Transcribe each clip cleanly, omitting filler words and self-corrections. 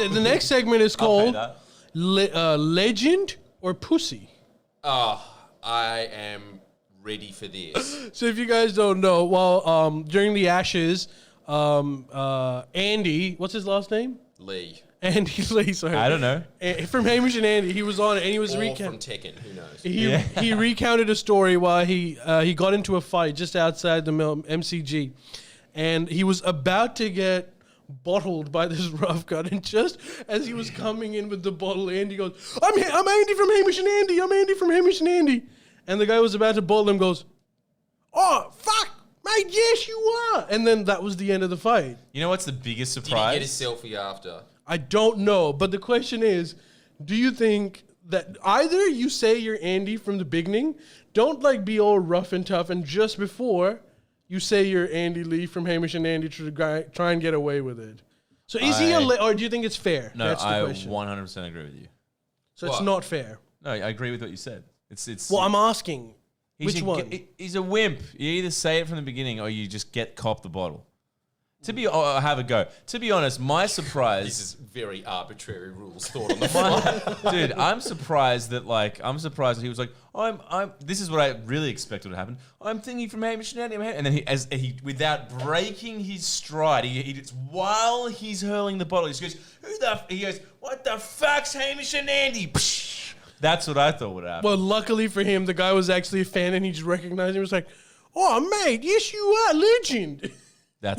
the next segment is called that. Legend or Pussy. Oh, I am ready for this. So if you guys don't know, well, during the Ashes, Andy, what's his last name? Lee. Andy Lee, sorry. I don't know. From Hamish and Andy, he was on it, and he was Or from Tekken, who knows? He recounted a story while he got into a fight just outside the MCG, and he was about to get bottled by this rough cut, and just as he was coming in with the bottle, Andy goes, I'm Andy from Hamish and Andy. I'm Andy from Hamish and Andy. And the guy was about to bottle him, goes, oh, fuck, mate, yes, you are. And then that was the end of the fight. You know what's the biggest Did surprise? he get a selfie after? I don't know, but the question is, do you think that either you say you're Andy from the beginning, don't like be all rough and tough, and just before you say you're Andy Lee from Hamish and Andy to try and get away with it? So is he or do you think it's fair? No, That's the I question. 100% agree with you. So it's not fair. No, I agree with what you said. It's. Well, I'm asking, He's which one? He's a wimp. You either say it from the beginning or you just get cop the bottle. Or have a go. To be honest, my surprise. This is very arbitrary rules thought on the fly. Dude, I'm surprised that he was like, this is what I really expected to happen. I'm thinking from Hamish and Andy, and then he without breaking his stride, it's while he's hurling the bottle, he goes, what the fuck's Hamish and Andy? That's what I thought would happen. Well, luckily for him, the guy was actually a fan, and he just recognized him. He was like, oh, mate, yes, you are, legend.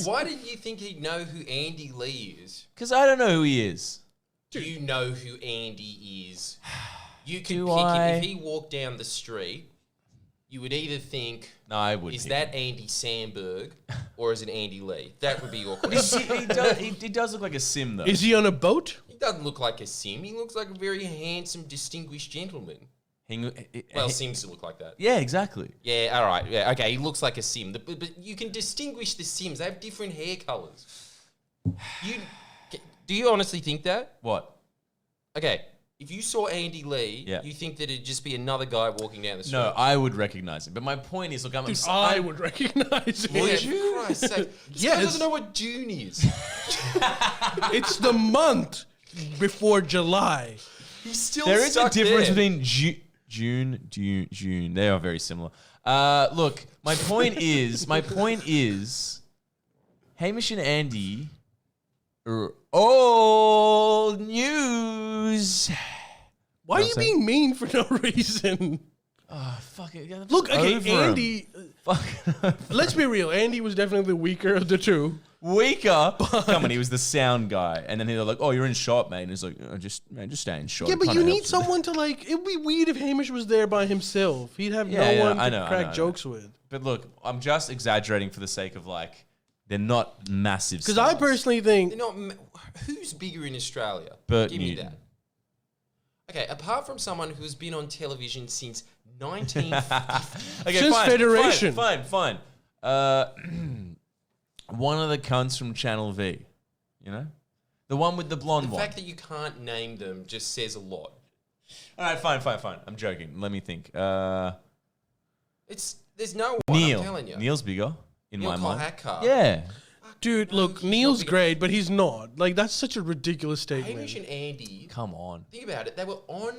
Why did you think he'd know who Andy Lee is? Because I don't know who he is. Do you know who Andy is? You could Do pick I? him. If he walked down the street, you would either think, No, I wouldn't. is that Andy Samberg or is it Andy Lee? That would be your question. He does look like a sim, though. Is he on a boat? He doesn't look like a sim. He looks like a very handsome, distinguished gentleman. Well, Sims look like that. Yeah, exactly. Yeah, all right. Yeah, okay, he looks like a sim. But you can distinguish the sims. They have different hair colours. Do you honestly think that? What? Okay, if you saw Andy Lee, Yeah. you think that it'd just be another guy walking down the street? No, I would recognize him. But my point is, look, I would recognize him. Would you? For Christ's sake. This guy Yes. doesn't know what June is. It's the month before July. He's still There is a stuck difference there. between June. They are very similar. Look, my point is, Hamish and Andy are old news. Why are you being mean for no reason? Oh, fuck it. Look, okay, Over him. Andy. Fuck. Let's be real. Andy was definitely the weaker of the two. Weaker. Come on, he was the sound guy, and then they're like, "Oh, you're in shot, mate." And he's like, just stay in shot. Yeah, It but kinda you need helps with someone to like. It'd be weird if Hamish was there by himself. He'd have Yeah, no one I to know, crack jokes with. But look, I'm just exaggerating for the sake of like, they're not massive. Because I personally think They're not. Who's bigger in Australia? Bert Give Newton. me that. Okay, apart from someone who's been on television since 1950. Okay, Since fine, Federation. Fine. One of the cunts from Channel V, you know, the one with the blonde The one. fact that you can't name them just says a lot. All right, fine. I'm joking. Let me think. There's no one. I'm telling you. Neil's bigger in Neil my mind. Kolhatkar. Yeah. dude, look, he's Neil's not big- great, but he's not. Like, that's such a ridiculous statement. Hamish and Andy. Come on. Think about it. They were on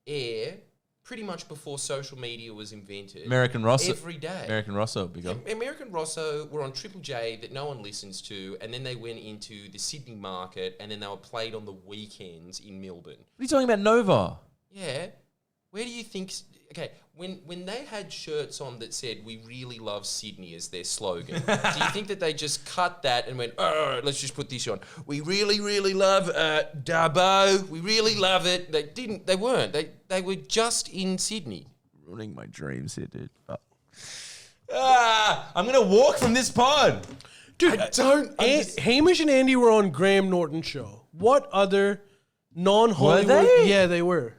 air pretty much before social media was invented. American Rosso. Every day. American Rosso bigger. American Rosso were on Triple J that no one listens to, and then they went into the Sydney market, and then they were played on the weekends in Melbourne. What are you talking about, Nova? Yeah. Where do you think... Okay, when they had shirts on that said, "We really love Sydney" as their slogan, do you think that they just cut that and went, "Oh, let's just put this on. We really, really love Dubbo. We really love it." They didn't. They weren't. They were just in Sydney. Ruining my dreams here, dude. I'm going to walk from this pod. Dude, I don't Hamish and Andy were on Graham Norton's show. What other non-Hollywood... Were they? Yeah, they were.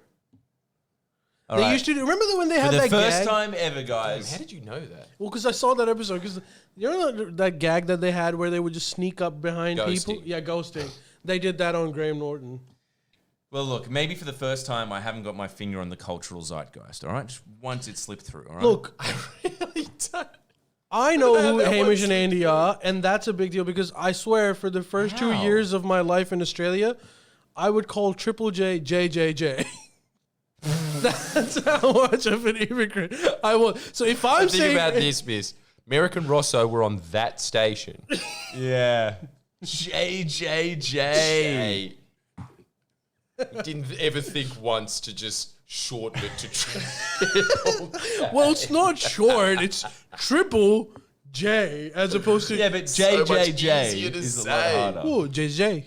All They right. used to... Remember when they For had the that first gag? time ever, guys. How did you know that? Well, because I saw that episode. Because you know that gag that they had where they would just sneak up behind people? Ghosting. Yeah, ghosting. They did that on Graham Norton. Well, look, maybe for the first time, I haven't got my finger on the cultural zeitgeist, all right? Just once it slipped through, all right? Look, I really don't. I know who that Hamish one's and Andy are, and that's a big deal because I swear for the first 2 How? years of my life in Australia, I would call Triple J JJJ. That's how much of an immigrant I was. So if I'm Think saying about this, miss. Merrick and Rosso were on that station. Yeah. JJJ. We didn't ever think once to just shorten it to Triple J. well, it's not short, it's Triple J as opposed to Yeah, but So much JJJ easier to is a lot say. harder. oh, JJ.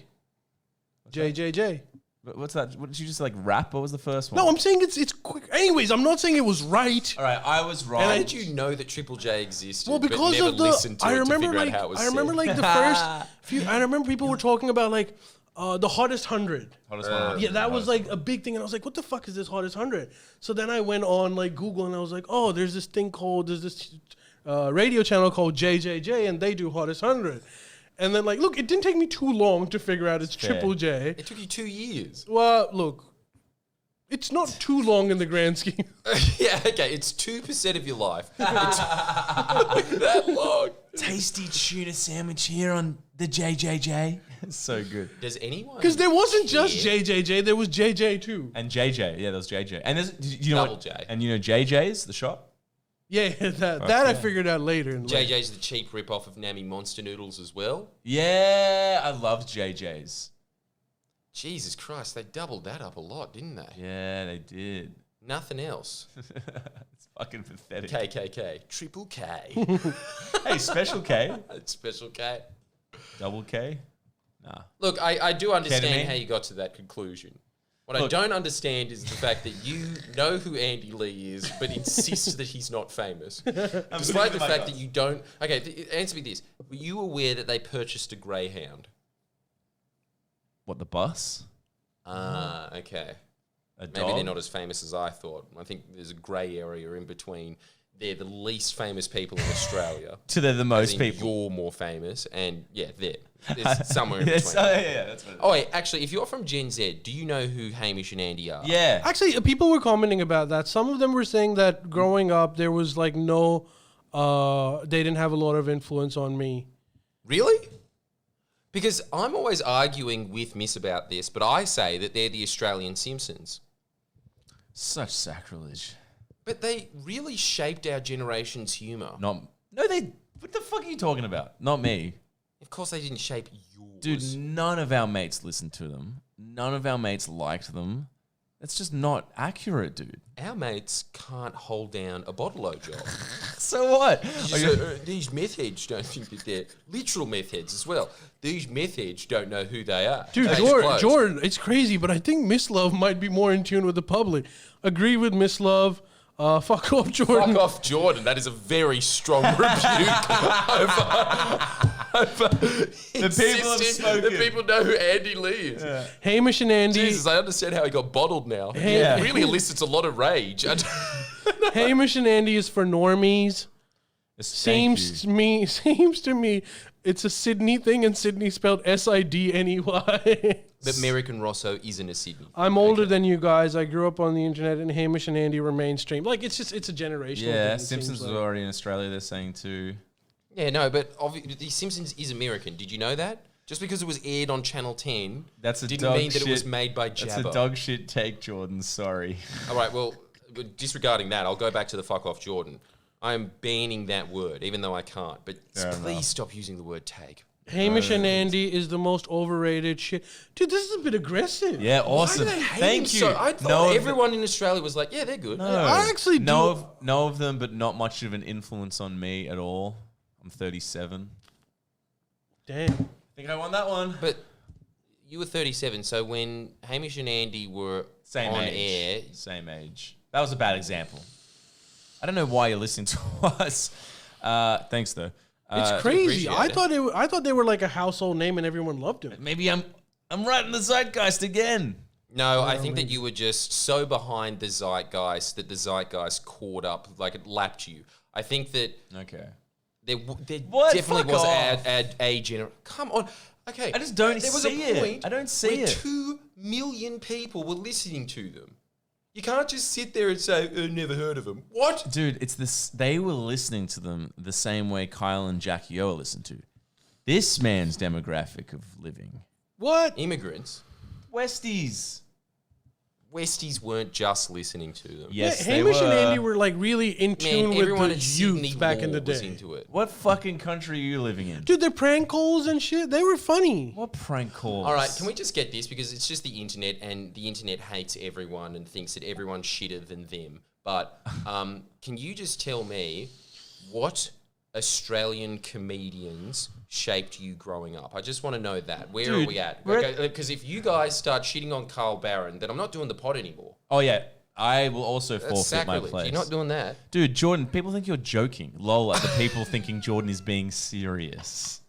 JJJ. But what's that? What, did you just like rap? What was the first one? No, I'm saying it's quick. Anyways, I'm not saying it was right. All right, I was wrong. How did you know that Triple J existed? Well, because but never of the, listened to I it to remember figure out like how it was I remember said. like the first few. I remember people were talking about like the hottest 100. Hottest one. Yeah, that was like a big thing, and I was like, "What the fuck is this hottest 100?" So then I went on like Google, and I was like, "Oh, there's this radio channel called JJJ, and they do hottest 100." And then like, look, it didn't take me too long to figure out it's Fair. Triple J. It took you 2 years. Well, look, it's not too long in the grand scheme. Yeah, okay, it's 2% of your life. It's not that long. Tasty tuna sandwich here on the JJJ. So good. Does anyone? Because there wasn't just care? JJJ, there was JJ too. And JJ, yeah, that was JJ. And there's, you know Double what? J. And you know JJ's the shop. Yeah, that I figured out later. In life. JJ's the cheap rip-off of Nammy Monster Noodles as well. Yeah, I loved JJ's. Jesus Christ, they doubled that up a lot, didn't they? Yeah, they did. Nothing else. It's fucking pathetic. KKK. Triple K. Hey, special K, Special K. double K. Nah. Look, I do understand Ketamine? how you got to that conclusion. What Look. I don't understand is the fact that you know who Andy Lee is, but insist that he's not famous. Despite the fact that you don't... Okay, answer me this. Were you aware that they purchased a Greyhound? What, the bus? Ah, okay. A Maybe dog? they're not as famous as I thought. I think there's a grey area in between. They're the least famous people in Australia. To they're the As most in people. You're more famous, and yeah, there's somewhere in Yes, between. yeah, that's what it is. Oh wait, actually, if you're from Gen Z, do you know who Hamish and Andy are? Yeah. Actually, people were commenting about that. Some of them were saying that growing up, there was like no, they didn't have a lot of influence on me. Really? Because I'm always arguing with Miss about this, but I say that they're the Australian Simpsons. Such sacrilege. But they really shaped our generation's humour. No, they. What the fuck are you talking about? Not me. Of course, they didn't shape yours. Dude, none of our mates listened to them. None of our mates liked them. That's just not accurate, dude. Our mates can't hold down a bottle-o job. So what? These meth heads don't think that they're literal meth heads as well. These meth heads don't know who they are. Dude, Case Jordan, closed. Jordan, it's crazy, but I think Miss Love might be more in tune with the public. Agree with Miss Love. Fuck off, Jordan. Fuck off, Jordan. That is a very strong rebuke over people have spoken. The people know who Andy Lee is. Yeah. Hamish and Andy. Jesus, I understand how he got bottled now. Yeah. It really elicits a lot of rage. Hamish and Andy is for normies. Thank Seems you. to me, it's a Sydney thing, and Sydney spelled Sidney. But Merrick and Rosso isn't a Sydney. I'm older than you guys. I grew up on the internet, and Hamish and Andy were mainstream. Like it's a generational thing. Yeah, it Simpsons seems was like. already in Australia, they're saying too. Yeah, no, but The Simpsons is American. Did you know that? Just because it was aired on Channel 10 That's a didn't dog mean that shit. it was made by That's Jabba. a dog shit take, Jordan. Sorry. All right, well, disregarding that, I'll go back to the fuck off Jordan. I'm banning that word, even though I can't. But Fair please enough. stop using the word take. Hamish and Andy is the most overrated shit. Dude, this is a bit aggressive. Yeah, awesome. Why do they hate Thank him you. So, I thought everyone in Australia was like, yeah, they're good. No. I actually do. know of them, but not much of an influence on me at all. I'm 37. Damn. Think I won that one. But you were 37, so when Hamish and Andy were Same on age. air, Same age. That was a bad example. I don't know why you're listening to us. Thanks though. It's crazy. appreciate I it. thought they were like a household name, and everyone loved him. Maybe I'm right in the zeitgeist again. no, I think that you were just so behind the zeitgeist that the zeitgeist caught up, like it lapped you. I think that Okay. there What? definitely Fuck was off. a generation. Come on. Okay. I just don't there was see a it. point I don't see where it. 2 million people were listening to them. You can't just sit there and say, never heard of them. What? Dude, it's this. They were listening to them the same way Kyle and Jackie O are listened to. This man's demographic of living. What? Immigrants. Westies. Westies weren't just listening to them. Yes, Yeah, they Hamish were. and Andy were like really in tune with everyone the in Sydney youth back in the was day. into it. What fucking country are you living in? Dude, their prank calls and shit, they were funny. What prank calls? All right, can we just get this? Because it's just the internet, and the internet hates everyone and thinks that everyone's shitter than them. But can you just tell me what Australian comedians shaped you growing up? I just want to know that. Where are Dude, we at? we're- Because if you guys start shitting on Carl Barron, then I'm not doing the pod anymore. Oh yeah, I will also That's forfeit my sacrilege. place. You're not doing that. Dude, Jordan, people think you're joking. Lol, at the people thinking Jordan is being serious.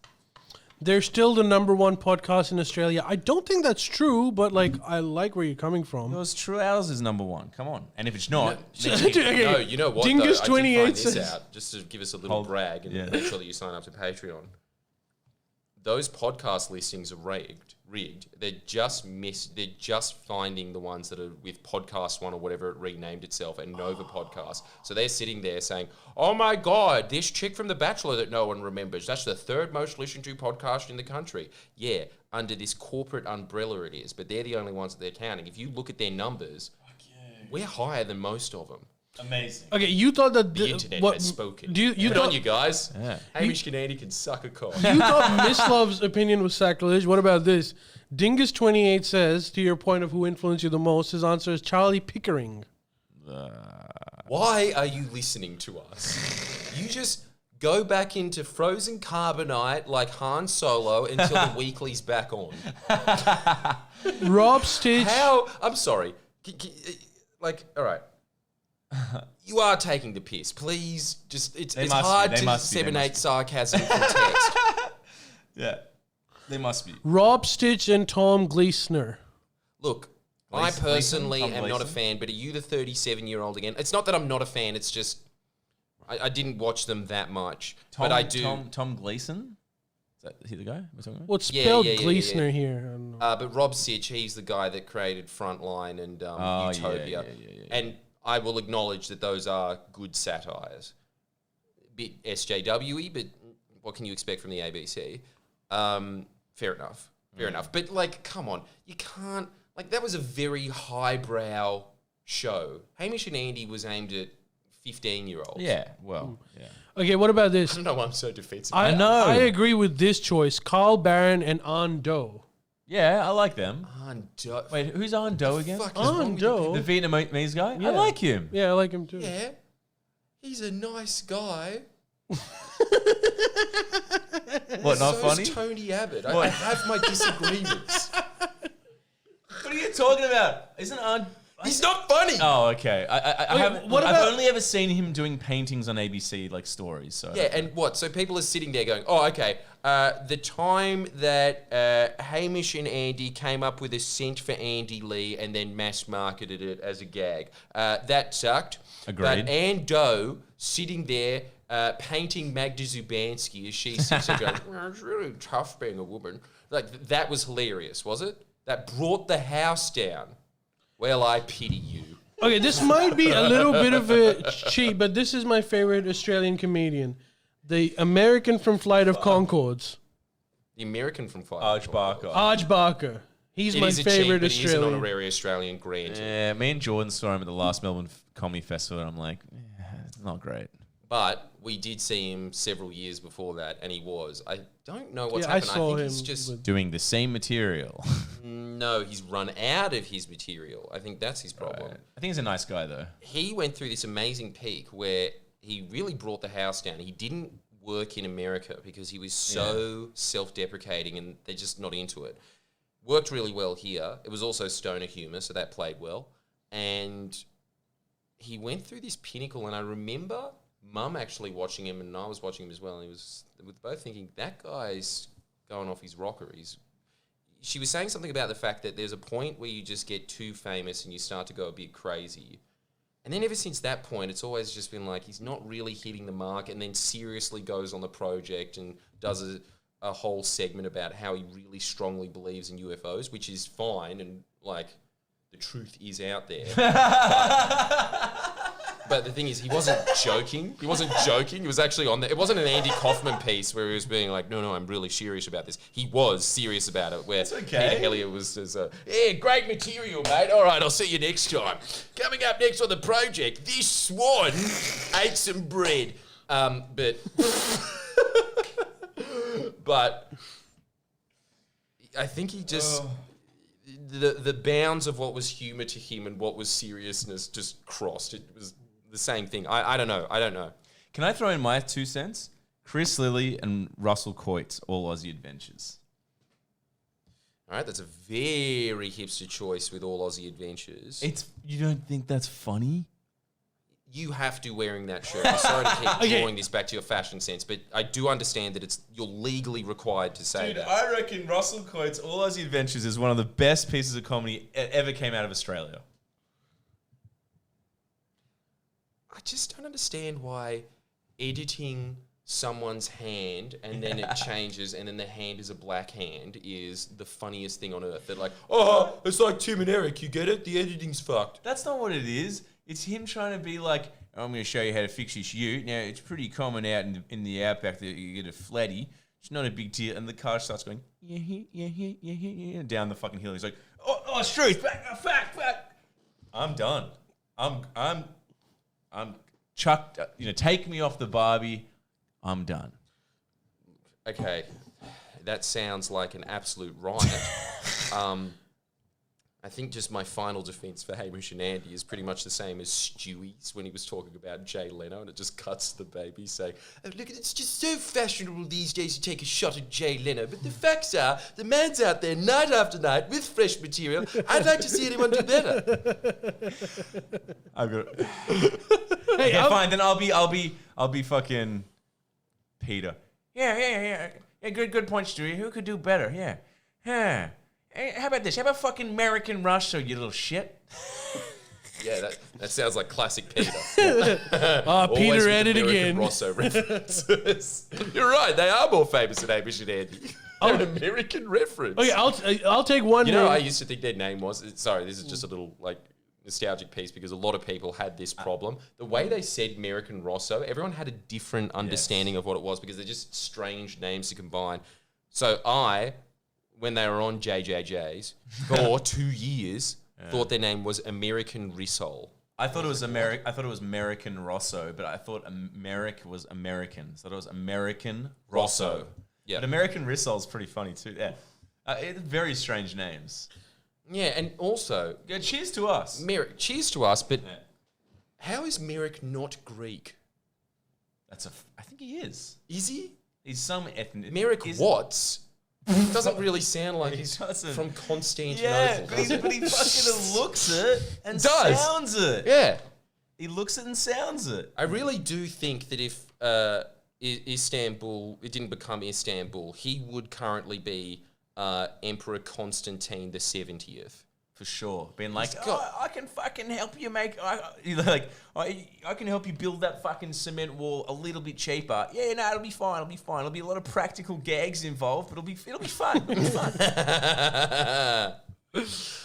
They're still the number one podcast in Australia. I don't think that's true, but like I like where you're coming from. Yours true, ours is number one. Come on. And if it's not, Okay. No, you know what? Dingus though? I did 28 find this says- out just to give us a little brag and yeah. make sure that you sign up to Patreon. Those podcast listings are rigged. They're just They're just finding the ones that are with Podcast One or whatever it renamed itself and Nova Podcast. So they're sitting there saying, "Oh my God, this chick from The Bachelor that no one remembers. That's the third most listened to podcast in the country." Yeah, under this corporate umbrella it is, but they're the only ones that they're counting. If you look at their numbers, we're higher than most of them. amazing. Okay, you thought that The internet has spoken. You Good thought on you guys. Yeah. Hamish and Andy can suck a cock. you thought Miss Love's opinion was sacrilege. What about this? Dingus 28 says, to your point of who influenced you the most, his answer is Charlie Pickering. Why are you listening to us? You just go back into frozen carbonite like Han Solo until the weekly's back on. Rob Stitch. How? I'm sorry. Like, all right. You are taking the piss. Please, just it's They must hard be. They to must be. They disseminate must sarcasm from text. Yeah. They must be. Rob Stitch and Tom Gleesner. Look, Gleason- I personally Tom am not a Gleason? fan, but are you the 37-year-old again? It's not that I'm not a fan. It's just I didn't watch them that much, but I do. Tom Gleason? Is that he the guy we're talking about? Well, it's Yeah, spelled yeah, yeah, Gleesner yeah. here. I don't know. But Rob Sitch, he's the guy that created Frontline and Utopia. yeah. And I will acknowledge that those are good satires. Bit SJW-y, but what can you expect from the ABC? Fair enough. Fair enough. But, like, come on. You can't... Like, that was a very highbrow show. Hamish and Andy was aimed at 15-year-olds. Yeah, well, yeah. Okay, what about this? I don't know why I'm so defensive. I know. I agree with this choice. Carl Barron and An Do. Yeah, I like them. Ando- Wait, who's on Do again? fuck is wrong An with you Do. The Vietnamese guy? Yeah. I like him. Yeah, I like him too. Yeah. He's a nice guy. What, not So's funny? Tony Abbott. I What? have my disagreements. What are you talking about? Isn't on? He's not funny. Oh, okay. I Wait, haven't. what I've about- only ever seen him doing paintings on ABC, like stories. So Yeah, and what? So people are sitting there going, "Oh, okay. The time that Hamish and Andy came up with a scent for Andy Lee and then mass marketed it as a gag, that sucked." Agreed. But Ann Doe sitting there painting Magda Zubanski as she sits there going, "Well, it's really tough being a woman." Like that was hilarious, was it? That brought the house down. Well, I pity you. Okay, this might be a little bit of a cheat, but this is my favorite Australian comedian. The American from Flight of Conchords. The American from Flight. Arch Barker. Aj Barker. He's It my is a favorite cheat, but he is an Australian. honorary Australian grant. Yeah, me and Jordan saw him at the last Melbourne Comedy Festival, and I'm like, it's not great. But we did see him several years before that, and he was. I don't know what's Yeah, I happened. I, saw think him he's just with- Doing the same material. no. He's run out of his material. I think that's his problem. I think he's a nice guy, though. He went through this amazing peak where he really brought the house down. He didn't work in America because he was so self-deprecating, and they're just not into it. Worked really well here. It was also stoner humor, so that played well. And he went through this pinnacle, and I remember Mum actually watching him, and I was watching him as well, and we were both thinking, that guy's going off his rocker. She was saying something about the fact that there's a point where you just get too famous and you start to go a bit crazy. And then ever since that point, it's always just been like he's not really hitting the mark, and then seriously goes on the project and does a whole segment about how he really strongly believes in UFOs, which is fine, and like the truth is out there. But the thing is, he wasn't joking. He wasn't joking. He was actually on the... It wasn't an Andy Kaufman piece where he was being like, no, I'm really serious about this. He was serious about it, where Peter Hellier was just, yeah, great material, mate. All right, I'll see you next time. Coming up next on the project, this swan ate some bread. But I think he just... The bounds of what was humour to him and what was seriousness just crossed. It was the same thing. I don't know. Can I throw in my 2 cents? Chris Lilly and Russell Coit's All Aussie Adventures. All right, that's a very hipster choice with All Aussie Adventures. You don't think that's funny? You have to wearing that shirt. I'm sorry to keep drawing this back to your fashion sense, but I do understand that you're legally required to say that. I reckon Russell Coit's All Aussie Adventures is one of the best pieces of comedy ever came out of Australia. I just don't understand why editing someone's hand and then it changes and then the hand is a black hand is the funniest thing on earth. They're like, oh, it's like Tim and Eric, you get it? The editing's fucked. That's not what it is. It's him trying to be like, I'm going to show you how to fix this ute. Now, it's pretty common out in the outback that you get a flatty. It's not a big deal. And the car starts going, yeah, down the fucking hill. He's like, oh, it's true. Fact. I'm done. I'm chucked. Take me off the Barbie. I'm done. Okay. That sounds like an absolute riot. I think just my final defence for Hamish and Andy is pretty much the same as Stewie's when he was talking about Jay Leno, and it just cuts to the baby saying, oh, look, it's just so fashionable these days to take a shot at Jay Leno, but the facts are the man's out there night after night with fresh material. I'd like to see anyone do better. I've got hey, okay, fine, then I'll be fucking Peter. Yeah, good point, Stewie. Who could do better? Yeah. Hey, how about this? How about fucking American Russo, you little shit? Yeah, that sounds like classic Peter. Peter at it again. Rosso references. You're right. They are more famous than Hamish and Andy. They're an American reference. Okay, I'll take one. You know, I used to think their name was. Sorry, this is just a little nostalgic piece because a lot of people had this problem. The way they said American Rosso, everyone had a different understanding of what it was because they're just strange names to combine. So when they were on JJJ's for 2 years, thought their name was American Rissole. I thought it was American Rosso, but I thought Americ was American. So it was American Rosso. Yeah. But American Rissole is pretty funny too. Yeah. Very strange names. Yeah, and also... Yeah, cheers to us. Cheers to us, but how is Merrick not Greek? I think he is. Is he? He's some ethnic... Merrick Watts... doesn't really sound like he's from Constantinople. Yeah, but he fucking looks it and sounds it. Yeah. He looks it and sounds it. I really do think that if Istanbul, it didn't become Istanbul, he would currently be Emperor Constantine the 70th. For sure. Being like, I can fucking help you make... I can help you build that fucking cement wall a little bit cheaper. Yeah, no, it'll be fine. It'll be a lot of practical gags involved, but it'll be fun. It'll be fun.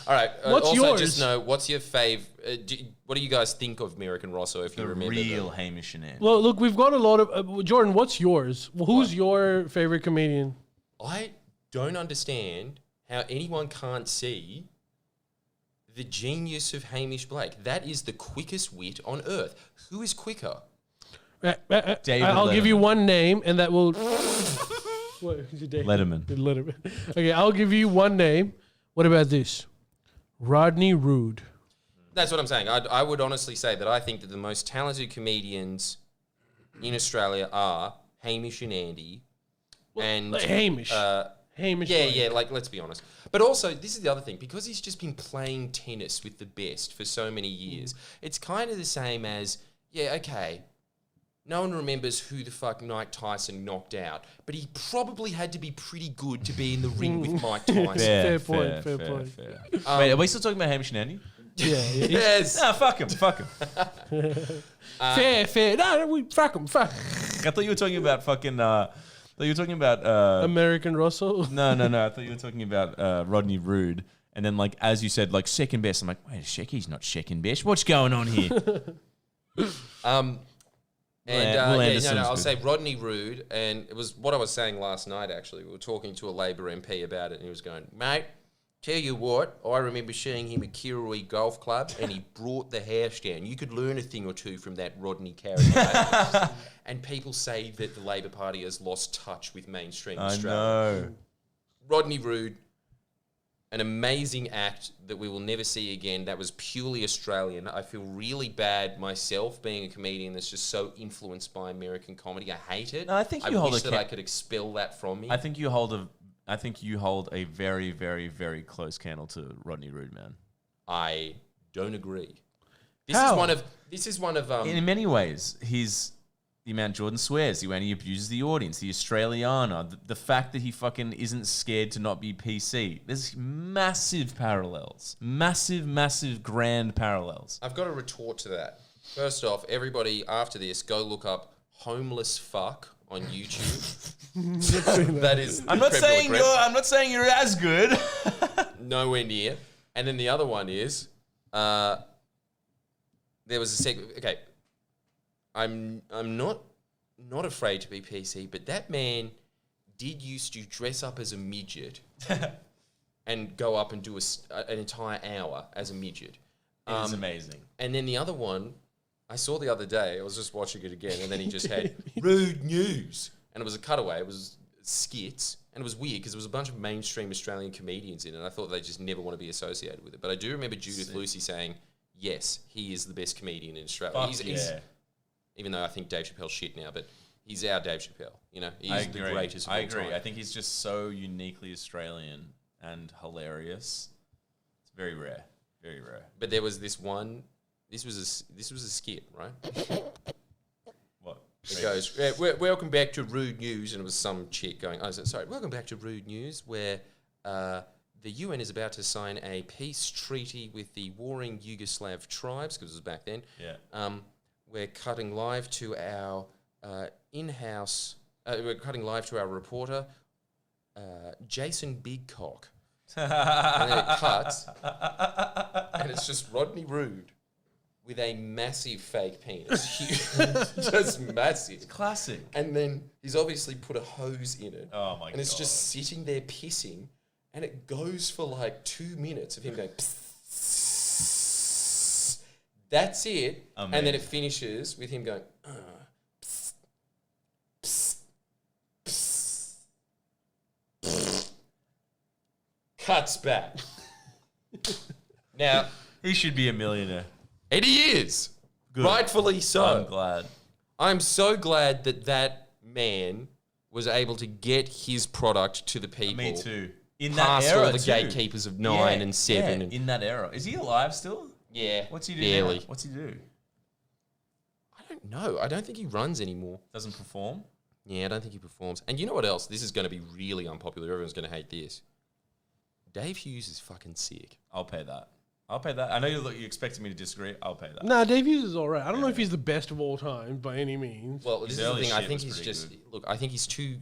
All right. What's yours? Just know, what's your fave... what do you guys think of American Rosso, if you remember? The real Hamish and Andy. Well, look, we've got a lot of... Jordan, what's yours? Who's your favorite comedian? I don't understand how anyone can't see... the genius of Hamish Blake. That is the quickest wit on earth. Who is quicker? I'll give you one name, and that will... Letterman. Okay, I'll give you one name. What about this? Rodney Rude. That's what I'm saying. I would honestly say that I think that the most talented comedians in Australia are Hamish and Andy. Hamish. Hamish. Yeah, let's be honest. But also, this is the other thing. Because he's just been playing tennis with the best for so many years, it's kind of the same as, no one remembers who the fuck Mike Tyson knocked out, but he probably had to be pretty good to be in the ring with Mike Tyson. Fair point. Wait, are we still talking about Hamish and Andy? Yeah. Yes. No, fuck him. Fair. No, fuck him. I thought you were talking about fucking... American Russell? No. I thought you were talking about Rodney Rude And then, like, as you said, like, second best. I'm like, wait, Shecky's not second best. What's going on here? I'll say Rodney Roode, and it was what I was saying last night, actually. We were talking to a Labor MP about it, and he was going, mate, tell you what, I remember seeing him at Kirrawee Golf Club, and he brought the house down. You could learn a thing or two from that Rodney character. And people say that the Labor Party has lost touch with mainstream Australia. know. Rodney Roode, an amazing act that we will never see again. That was purely Australian. I feel really bad myself being a comedian that's just so influenced by American comedy. I hate it. No, I think you hold wish that I could expel that from me. I think you hold a very, very, very close candle to Rodney Roode, man. I don't agree. How? This is one of In many ways, the amount Jordan swears, the way he abuses the audience, the Australiana, the fact that he fucking isn't scared to not be PC. There's massive parallels. Massive, grand parallels. I've got a retort to that. First off, everybody after this, go look up homeless fuck on YouTube. That is. I'm not saying you're as good. Nowhere near. And then the other one is, there was a segment. Okay, I'm not afraid to be PC, but that man did used to dress up as a midget and go up and do an entire hour as a midget. It is amazing. And then the other one, I saw the other day, I was just watching it again, and then he just had rude news. And it was a cutaway, it was skits, and it was weird because there was a bunch of mainstream Australian comedians in it, and I thought they just never want to be associated with it. But I do remember Judith Lucy saying, yes, he is the best comedian in Australia. He's even though I think Dave Chappelle's shit now, but he's our Dave Chappelle. You know, he's the greatest of all time. I think he's just so uniquely Australian and hilarious. It's very rare. Very rare. But there was this one. This was a skit, right? What? It goes, welcome back to Rude News, and it was some chick going, welcome back to Rude News, where the UN is about to sign a peace treaty with the warring Yugoslav tribes, because it was back then. Yeah. We're cutting live to our in-house. We're cutting live to our reporter, Jason Bigcock, and then it cuts, and it's just Rodney Roode with a massive fake penis, just massive, It's classic. and then he's obviously put a hose in it. Oh my god! And it's just sitting there pissing, and it goes for like 2 minutes of him going. Psst. That's it. Amazing. And then it finishes with him going, psst, psst, psst, psst. Cuts back. Now, He should be a millionaire. and he is. Good. Rightfully so. I'm glad. I'm so glad that man was able to get his product to the people. Me too. In that Past era, all the too. gatekeepers of 9 and 7. Yeah, in that era. Is he alive still? Yeah. What's he do? Barely. Now? What's he do? I don't know. I don't think he runs anymore. Doesn't perform? Yeah, I don't think he performs. And you know what else? This is going to be really unpopular. Everyone's going to hate this. Dave Hughes is fucking sick. I'll pay that. I know you expected me to disagree. I'll pay that. Nah, Dave Hughes is all right. I don't know if he's the best of all time by any means. Well, this is the early thing. I shit think was he's pretty just... good. Look, I think he's too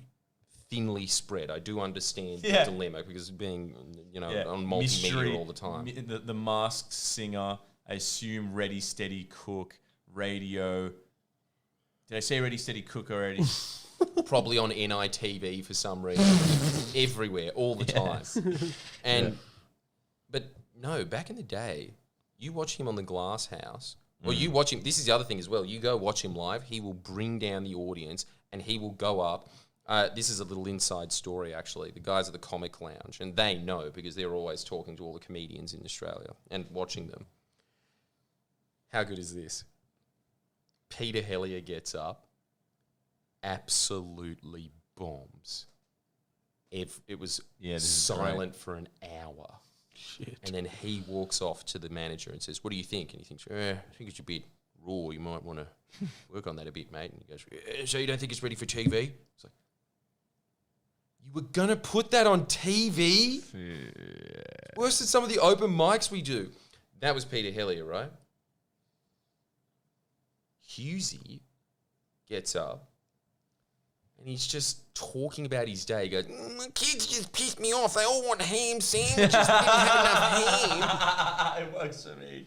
thinly spread. I do understand the dilemma because being, on multimedia Mystery, all the time. The masked singer, I assume Ready Steady Cook, radio. Did I say Ready Steady Cook already? Probably on NITV for some reason. Everywhere, all the time. But no, back in the day, you watch him on the Glass House, or you watch him, this is the other thing as well, you go watch him live, he will bring down the audience and he will go up. This is a little inside story, actually. The guys at the Comic Lounge, and they know because they're always talking to all the comedians in Australia and watching them. How good is this? Peter Hellier gets up, absolutely bombs. It was silent for an hour. Shit. And then he walks off to the manager and says, what do you think? And he thinks, I think it's a bit raw. You might want to work on that a bit, mate. And he goes, so you don't think it's ready for TV? It's like, you were going to put that on TV? Worse than some of the open mics we do. That was Peter Hellier, right? Hughesy gets up And he's just talking about his day. He goes, my kids just pissed me off. They all want ham sandwiches. We didn't have enough ham. It works for me.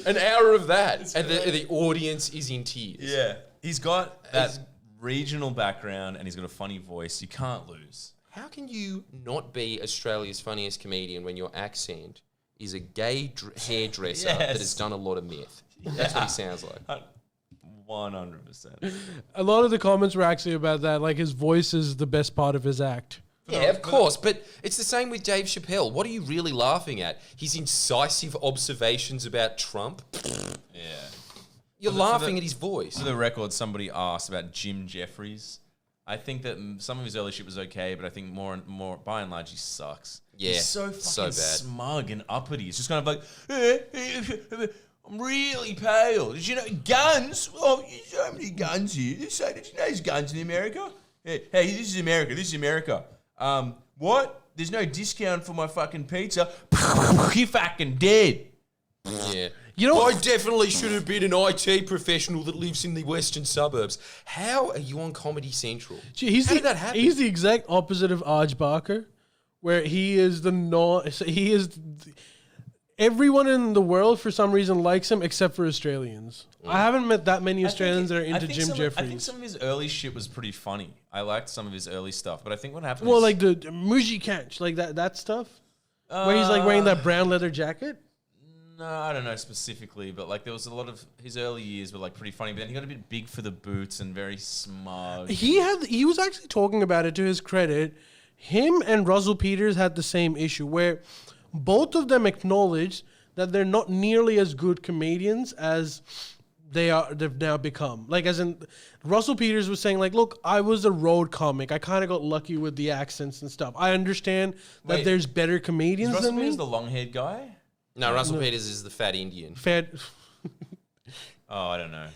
An hour of that. And the audience is in tears. Yeah. He's got that regional background and he's got a funny voice. You can't lose. How can you not be Australia's funniest comedian when your accent is a gay hairdresser that has done a lot of meth? That's what he sounds like. 100%. A lot of the comments were actually about that. Like, his voice is the best part of his act. Yeah, of course. But it's the same with Dave Chappelle. What are you really laughing at? His incisive observations about Trump? Yeah. You're laughing at his voice. For the record, somebody asked about Jim Jeffries. I think that some of his early shit was okay, but I think more and more, by and large, he sucks. Yeah, He's so fucking bad. smug and uppity. It's just kind of like, I'm really pale. Did you know guns? Oh, there's so many guns here. Did you know there's guns in America? Hey, this is America. This is America. What? There's no discount for my fucking pizza. You fucking dead. Yeah. You know, I definitely should have been an IT professional that lives in the western suburbs. How are you on Comedy Central? How did that happen? He's the exact opposite of Arj Barker, where he is everyone in the world for some reason likes him except for Australians. I haven't met that many Australians that are into Jim Jeffries. I think some of his early shit was pretty funny. I liked some of his early stuff, but I think what happened Well, is... like the Muji Kanch, like that stuff, where he's like wearing that brown leather jacket. No, I don't know specifically, but like there was a lot of his early years were like pretty funny, but then he got a bit big for the boots and very smug. He was actually talking about it, to his credit. Him and Russell Peters had the same issue where both of them acknowledged that they're not nearly as good comedians as they've now become. Like, as in, Russell Peters was saying, like, look, I was a road comic. I kind of got lucky with the accents and stuff. I understand that there's better comedians Russell than me. Peters the long-haired guy? No, Russell Peters is the fat Indian. Oh, I don't know.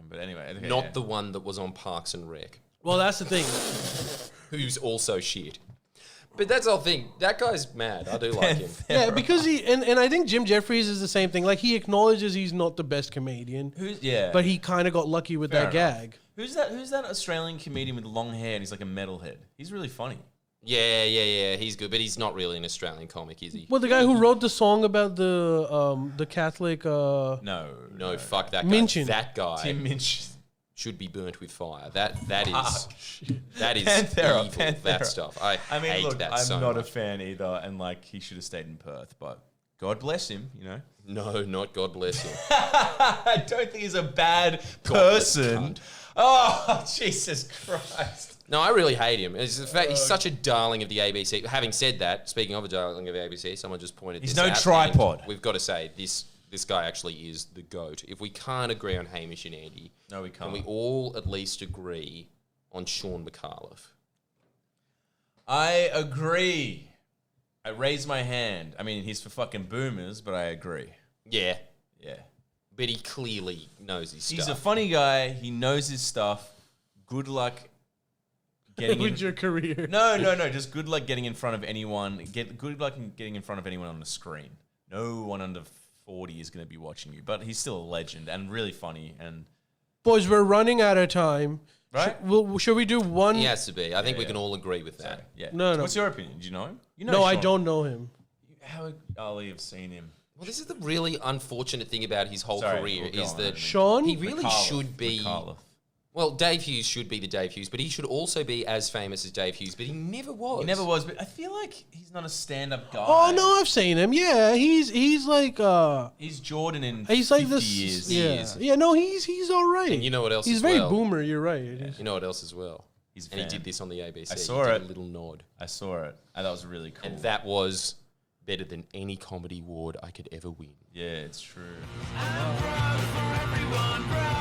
But anyway. Okay, Not the one that was on Parks and Rec. Well, that's the thing. Who's also shit. But that's the whole thing. That guy's mad. I do like him. Yeah, because and I think Jim Jeffries is the same thing. Like, he acknowledges he's not the best comedian. But he kind of got lucky with that gag. Who's that Australian comedian with long hair and he's like a metalhead? He's really funny. Yeah. He's good, but he's not really an Australian comic, is he? Well, the guy who wrote the song about the Catholic... No, fuck that guy. Minchin. That guy Tim Minchin should be burnt with fire. That is Panthera, evil. Panthera. That stuff. I mean, hate look, that I'm so not much. a fan either, and like he should have stayed in Perth, but God bless him, you know. No, not God bless him. I don't think he's a bad Godless person. cunt. Oh, Jesus Christ. No, I really hate him. It's the fact he's such a darling of the ABC. Having said that, speaking of a darling of the ABC, someone just pointed He's this no out, tripod. and we've got to say, this guy actually is the GOAT. If we can't agree on Hamish and Andy, No, we can can't. we all at least agree on Sean McAuliffe? I agree. I raise my hand. I mean, he's for fucking boomers, but I agree. Yeah, Yeah. but he clearly knows his He's stuff. a funny guy. He knows his stuff. Good luck getting in. with your career. No. Just good luck getting in front of anyone. Good luck in getting in front of anyone on the screen. No one under 40 is going to be watching you, but he's still a legend and really funny. And Boys, we're running out of time. right? Should we do one? He has to be. I think we can all agree with that. Sorry, yeah. No. What's your opinion? Do you know him? You know No, I Sean. don't know him. How would Ali have seen him? Well, this is the really unfortunate thing about his whole Sorry, career we'll go is on. that Sean? he really McAuliffe. should be. McAuliffe. Well, Dave Hughes should be the Dave Hughes, but he should also be as famous as Dave Hughes, but he never was. He never was, but I feel like he's not a stand-up guy. Oh no, I've seen him. Yeah, he's like He's Jordan in he's 50 like this. years. Yeah. No, he's all right. And you know what else He's as very well? boomer. You're right. You know what else as well? He's a And he fan. did this on the ABC. I saw he it. did a little nod. I saw it. And that was really cool. And that was better than any comedy award I could ever win. Yeah, it's true. I'm proud for everyone proud.